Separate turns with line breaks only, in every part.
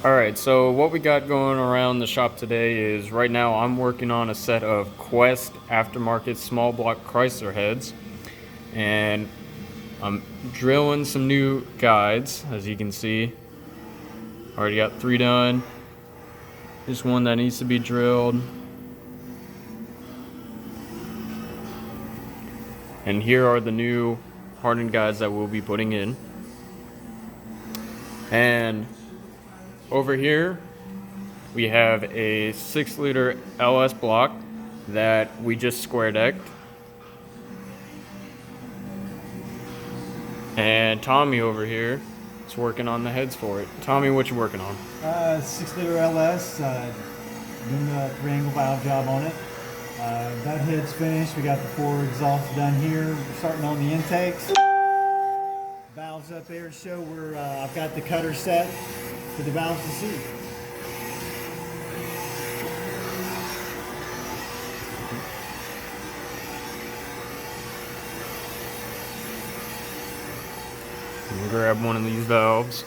Alright, so what we got going around the shop today is right now I'm working on a set of Quest aftermarket small block Chrysler heads, and I'm drilling some new guides, as you can see. Already got 3 done. There's one that needs to be drilled. And here are the new hardened guides that we'll be putting in. And over here, we have a 6-liter LS block that we just square decked. And Tommy over here is working on the heads for it. Tommy, what you working on?
6-liter LS, doing the 3-angle valve job on it. That head's finished. We got the 4 exhausts done here. We're starting on the intakes. Valves up there to show where I've got the cutter set for the valves to see.
Grab one of these valves.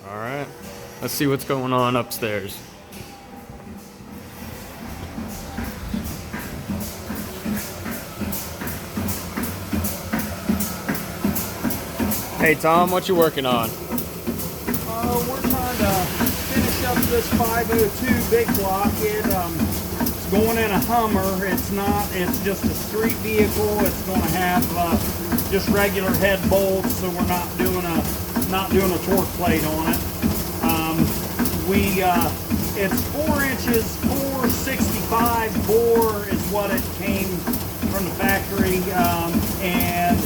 Alright, let's see what's going on upstairs. Hey Tom, what you working on?
We're trying to finish up this 502 big block. It's going in a Hummer. It's just a street vehicle. It's going to have just regular head bolts, so we're not doing a torque plate on it. It's 4 inches, 465 bore is what it came from the factory, and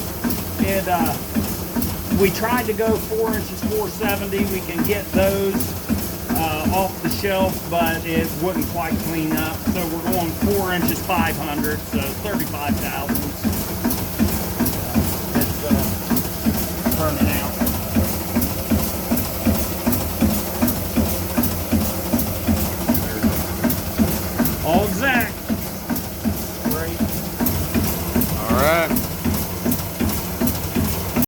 we tried to go 4 inches, 470. We can get those off the shelf, but it wouldn't quite clean up. So we're going 4 inches, 500, so 35 thousandths. It's turning out. All